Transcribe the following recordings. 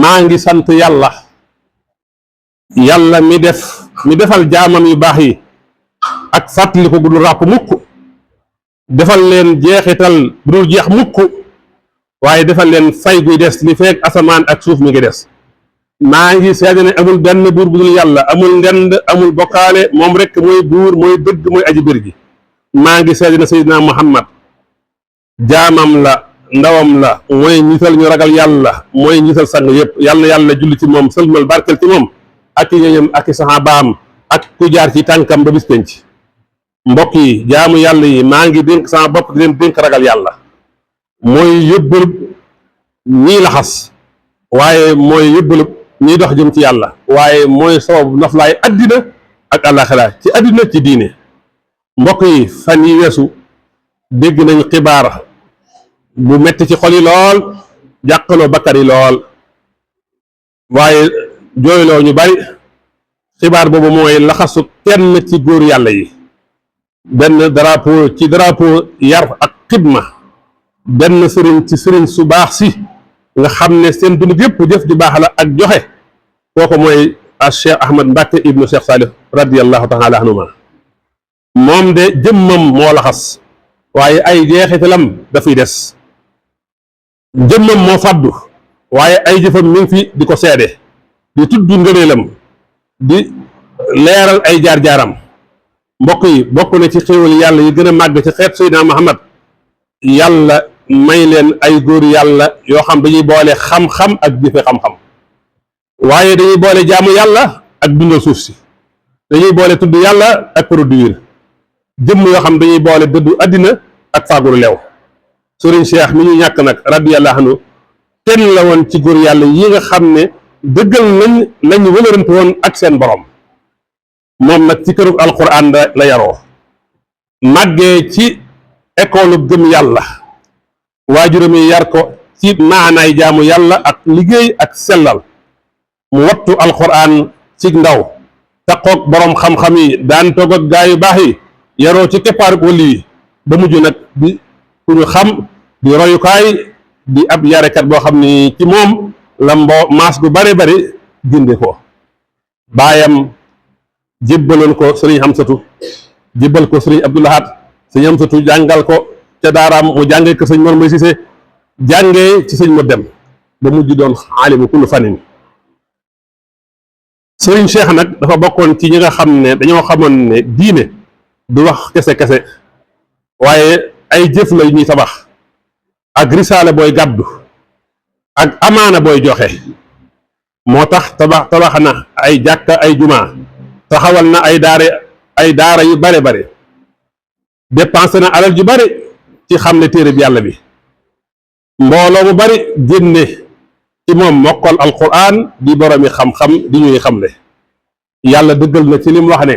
maa ngi sant yàlla yàlla mi defal jaamam yu baax yi ak fàttali ko gudul ràpp mukk defal leen jeexital bu dul jeex mukk waaye defal leen fay guy des li feek asamaan ak suuf mi ngi des maa ngi seede ne amul benn buur bu dul yàlla amul ndend amul bokkaale moom rek mooy buur mooy dëgg mooy aji bir gi maa ngi seede ne Seydina Muhammad jaamam la ndawam la mooy ñital ñu ragal yàlla mooy ñital sang yëpp yàlla na yàlla julli ci moom sëlmal barkel ci moom ak i ñoñam ak i saxaabaam ak ku jaar ci tànkam ba bis penc mbokk yi jaamu yàlla yi maa ngi dénk sama bopp di leen dénk ragal yàlla mooy yóbbalub ñii laxas waaye mooy yóbbalub ñiy dox jëm ci yàlla waaye mooy sababu noflaay addina ak àllaaxira ci addina ci diine mbokk yi fan yi weesu dégg nañ xibaar bu metti ci xol yi lool jàqaloo bakkar yi lool waaye jooyloo ñu bari xibaar boobu mooy laxasu kenn ci góor yàlla yi benn drapeau yar ak xidma benn sëriñ ci sëriñ su baax si nga xam ne seen dund yëpp jëf ju baax la ak joxe kooku mooy a Cheikh Ahmad Mbacke ibnu Cheikh Salih radiyallahu taala anhuma moom de jëmmam moo laxas waaye ay jeexitalam dafay des jëmmam moo fàddu waaye ay jëfam mi ngi fi di ko seede di tudd ngëneelam di leeral ay jaar-jaaram mbokk yi bokk na ci xéewal yàlla yi gën a màgg ci xeet Seydina Muhammad yàlla may leen ay góor yàlla yoo xam dañuy boole xam-xam ak jëfe xam-xam waaye dañuy boole jaamu yàlla ak dundal suuf si dañuy boole tudd yàlla ak produire jëmm yoo xam dañuy boole dëddu àddina ak faagulu leew sëriñ Cheikh mi ñu ñàkk nag radiyallahu anhu kenn la woon ci góor yàlla yi nga xam ne dëggal lañu wëlërante woon ak seen borom moom nag ci kërug alquran la yaroo màggee ci école gëm yàlla waajuram yi yar ko ci maanaay jaamu yàlla ak liggéey ak sellal mu wattu alquran ci ndaw taqoog boroom xam-xam yi daan toog ak gaa yu baax yi yaroo ci keppaarug wali yi ba mujj nag di ku ñu xam di royukaay di ab yarekat boo xam ni ci moom la maas gu bare bari ginde ko baayam jébbaloon ko sëriñ Hamsatu jébbal ko sëriñ Abdoulahat sëriñ Hamsatu jàngal ko ca daaraam mu jàngee ko sëñ Mor Mbay Sise jàngee ci sëñ ma dem ba mujj doon aalimu kullu fanin sëriñ Cheikh nag dafa bokkoon ci ñi nga xam ne dañoo xamoon ne diine du wax kese-kese waaye ay jëf la ñuy tabax ak risaale booy gàddu ak amaana booy joxe moo tax tabax na ay jàkka ay jumaa taxawal na ay daara yu bare bare dépensé na alal ju bare ci xam ne téere bi yàlla bi mbooloo mu bari génne ci moom mokkal alquran di boroomi xam-xam di ñuy xamle yàlla dëggal na ci li mu wax ne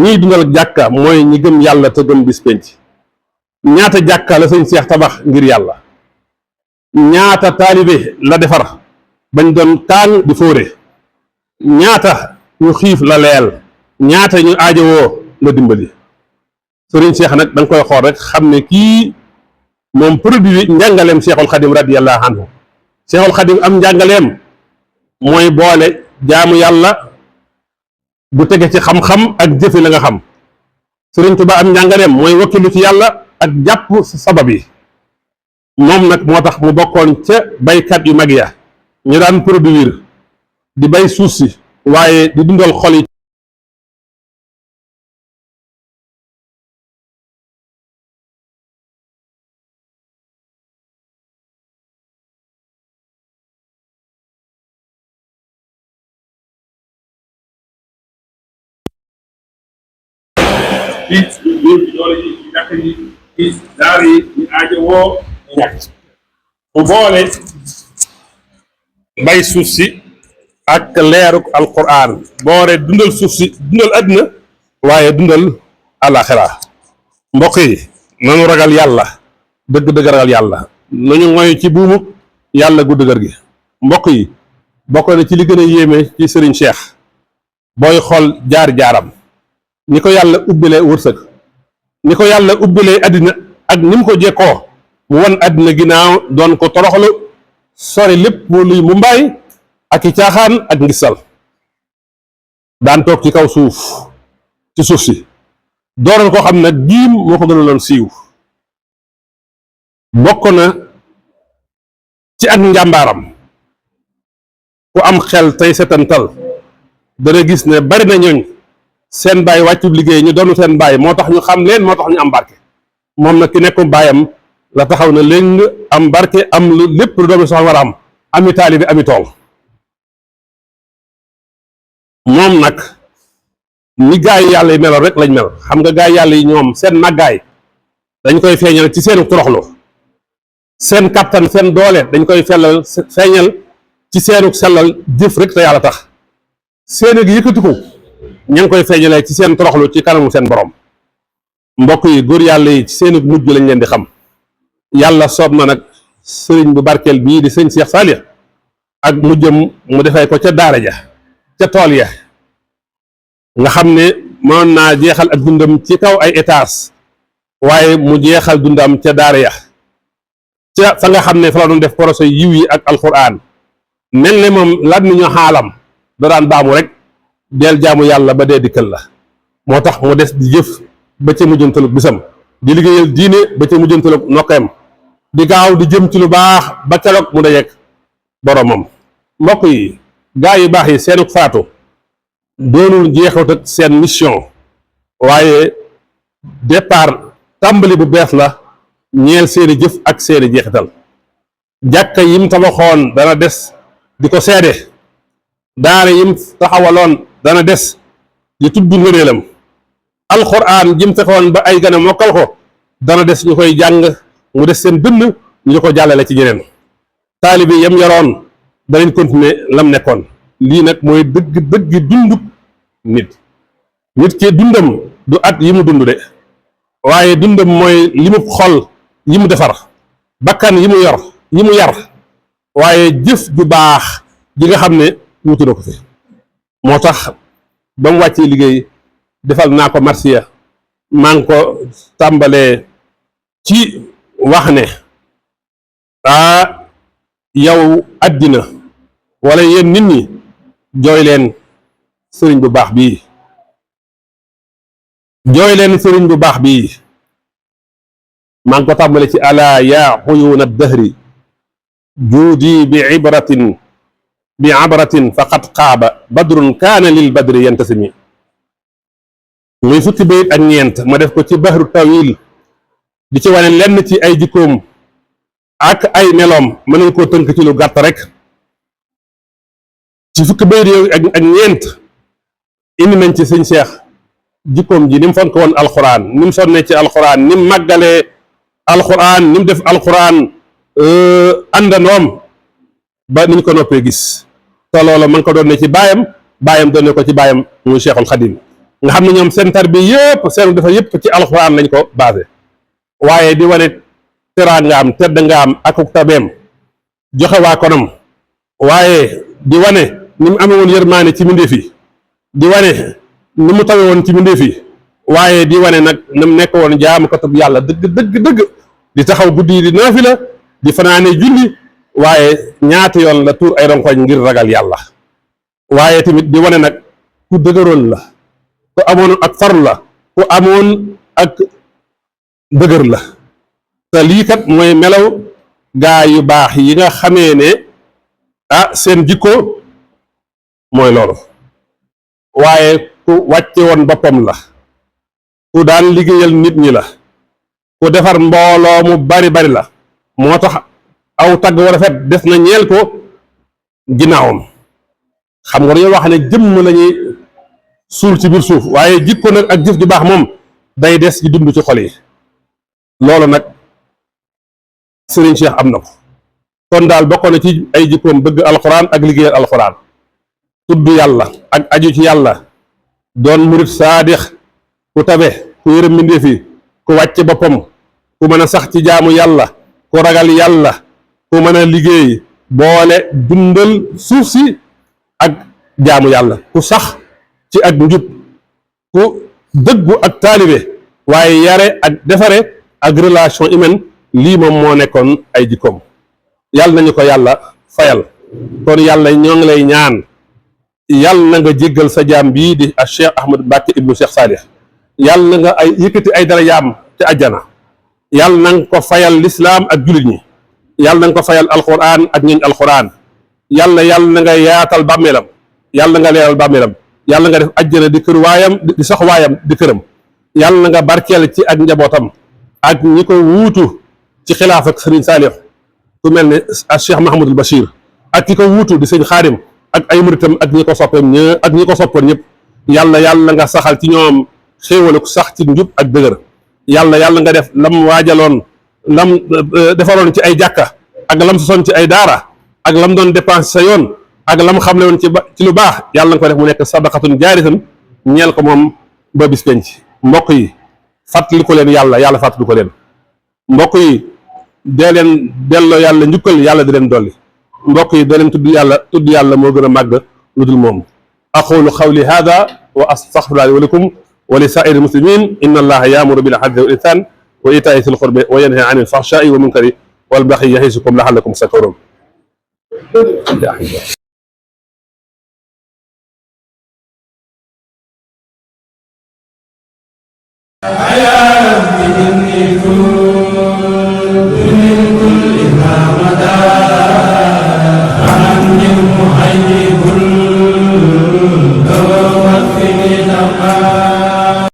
ñiy dundal jàkka mooy ñi gëm yàlla te gëm bis penc ñaata jàkka la sëñ Seex tabax ngir yàlla ñaata taalibe la defar bañ doon kaan di fóore ñaata ñu xiif la leel ñaata ñu aajowoo la dimbali sëriñ Seex nag da nga koy xool rek xam ne kii moom produit njàngaleem Seexul Xadim radiyallahu anhu Seexul Xadim am njàngaleem mooy boole jaamu yàlla bu tege ci xam-xam ak jëfe la nga xam sëriñ Tuubaa am njàngaleem mooy wakkilu ci yàlla ak jàpp sabab yi moom nag moo tax mu bokkoon ca baykat yu mag ya ñu daan produire di bay suuf si waaye di dundal xol yi ci daara yi ñu aajowoo ñàkk mu boole bay suuf si ak leeruk alquran boole dundal suuf si dundal àddina waaye dundal àlaxira mbokk yi nanu ragal yàlla dëgg-dëgg ragal yàlla nañu ngoy ci buumu yàlla gu dëgër gi mbokk yi bokk na ci li gën a yéeme ci Serigne Cheikh booy xool jaar-jaaram ni ko yàlla ubbilee wërsëg ni ko yàlla ubbilee àddina ak ni mu ko jekkoo mu wan àddina ginnaaw doon ko toroxlu sori lépp luy mu mbaay ak i caaxaan ak ngisal daan toog ci kaw suuf ci suuf si doonoon koo xam ne diim moo ko gënaloon siiw bokk na ci ak njàmbaaram ku am xel tey setantal dana gis ne bari na ñooñ seen baay wàccub liggéey ñu doonu seen baay moo tax ñu xam leen moo tax ñu am barke moom nag ki nekkum baayam la taxaw na léegi am barke am lu lépp lu doomi soxna war a am ami taalibi ami tool moom nag ni gaay yi yàlla yi meloon rek lañ mel xam nga gaay yàlla yi ñoom seen màggaay dañ koy feeñal ci seenu toroxlu seen kattan seen doole dañ koy feeñal ci seenu sellal jëf rek te yàlla tax seeni gi yëkkatiku ña ngi koy feeñalee ci seen toroxlu ci kanamu seen borom mbokk yi góor yàlla yi ci seeni mujj lañ leen di xam yàlla soob na nag sëriñ bu barkeel bii di sëñ Cheikh Saliou ak mujjam mu defee ko ca daara ja ca tool ya nga xam ne mënoon naa jeexal ak dundam ci kaw ay étage waaye mu jeexal dundam ca daara ya ca fa nga xam ne fa la doon def projet yiw yi ak alquran mel ne moom lan ni ñu xaalam da daan baamu rek del jaamu yàlla ba dee dikkal la moo tax mu des di jëf ba ca mujjantalug bisam di liggéeyal diine ba ca mujjantalug nokkeem di gaaw di jëm ci lu baax ba keroog mu dajeek boromam mbokk yi gaa yu baax yi seenuk faatu doonul jeexut ak seen mission waaye départ tàmbali bu bees la ñeel seeni jëf ak seeni jeexital jàkka yim tabaxoon dana des di ko seede daara yim taxawaloon dana des di tudd ngëneelam alxuraan jim fexoon ba ay gane mokkal ko dana des ñu koy jàng mu des seen dënn ñu di ko jàllale ci ñeneen taalibi yam yoroon danañ continuer lam nekkoon lii nag mooy dëgg dundub nit ki dundam du at yi mu dund de waaye dundam mooy li mu xol yi mu defar bakkan yi mu yor yi mu yar waaye jëf ju baax ji nga xam ne wutu na ko fi moo tax ba mu wàccee liggéey defal naa ko marsiya maa ngi ko tàmbalee ci wax ne yow àddina wala yéen nit ñi jooy leen sëriñ bu baax bii jooy leen sëriñ bu baax bii maa ngi ko tàmbale ci alaa yaa xuyuuna dahri juudi bi abratin faqad xaaba badrun kaana lil badri yantasimi muy fukki bayit ak ñeent ma def ko ci bahru tawil di ci wane lenn ci ay jikkoom ak ay meloom mën nañ koo tënk ci lu gàtt rek ci fukki bayit yooyu ak ñeent indi nañ ci sëñ Cheikh jikkoom ji ni mu fonk woon alxuraan ni mu sonnee ci alxuraan ni mu màggalee alxuraan ni mu def alxuraan àndandoom ba niñ ko noppee gis te loolu man ko doon ne ci baayam doon ne ko ci baayam muy Cheikhul Khadim nga xam ne ñoom seen tarbiya yëpp seen defar yëpp ci alxuraan lañ ko basé waaye di wane teraangaam tedd ngaam akuk tabeem joxe waa konam waaye di wane ni mu amee woon yërmaane ci mbindéef yi di wane ni mu tawe woon ci mbindéef yi waaye di wane nag na mu nekk woon jaamukatub yàlla dëgg di taxaw guddi yi di naafila di fanaane julli waaye ñaata yoon la tuur ay ronkoñ ngir ragal yàlla waaye tamit di wane nag ku dëgëroon la ku amoon ak farlu la ku amoon ak dëgër la te lii kat mooy melaw gaa yu baax yi nga xamee ne seen jikko mooy loolu waaye ku wàcce woon boppam la ku daan liggéeyal nit ñi la ku defar mbooloo mu bari la moo tax aw tagg war a fet des na ñeel ko ginnaawam xam nga dañoo wax ne jëmm lañuy suul ci biir suuf waaye jikko nag ak jëf ju baax moom day des di dund ci xol yi loolu nag Serigne Cheikh am na ko kon daal bokk na ci ay jikkoom bëgg alxuraan ak liggéeyal alxuraan tudd yàlla ak aju ci yàlla doon murit saadix ku tabe ku yërëm mbindéef yi ku wàcce boppam ku mën a sax ci jaamu yàlla ku ragal yàlla ku mën a liggéey boole dundal suuf si jaamu yàlla ku sax ci ak njub ku dëggu ak taalibe waaye yare ak defare ak relation humaine lii moom moo nekkoon ay jikkoom yàlla nañu ko yàlla fayal kon yàlla ñoo ngi lay ñaan yàlla na nga jéggal sa jaam bii di a Cheikh Ahmad Mbacke ibnu Cheikh Salih yàlla na nga ay yëkkati ay dara jaam te àjjana yàlla na nga ko fayal lislaam ak jullit ñi yàlla na nga ko fayal alquran ak ñooñ alquran yàlla na nga yaatal bàmmeelam yàlla nga leeral bàmmeelam yàlla nga def àjjana di kër waayam di sax waayam di këram yàlla na nga barkeel ci ak njabootam ak ñi ko wuutu ci xilaaf ak sëriñ Saalix ku mel ne ak Cheikh Mahamadul Bachir ak ki ko wuutu di sëñ Xaadim ak ay muritam ak ñi ko soppeem ak ñi ko soppoon ñëpp yàlla nga saxal ci ñoom xéewal sax ci njub ak dëgër yàlla nga def lam waajaloon lam defaroon ci ay jàkka ak lam sosoon ci ay daara ak lam doon dépense sa yoon ak lam xamle woon ci lu baax yàlla nga ko def mu nekk sadaqatun jaaratan ñeel ko moom ba bis penc mbokk yi fàttali ko leen yàlla fàttali ko leen mbokk yi dee leen delloo yàlla njukkal yàlla di leen dolli mbokk yi dee leen tudd yàlla moo gën a màgg lu dul moom aqulu qawli hada wa astaghfirullaha wa lakum wa li saa'iri muslimin inna allaha ya'muru bil 'adli wal ihsan wa ita'i dhil qurbi wa yanha 'anil fahsha'i wal munkari wal baghi ya'izukum la'allakum tadhakkarun يا رب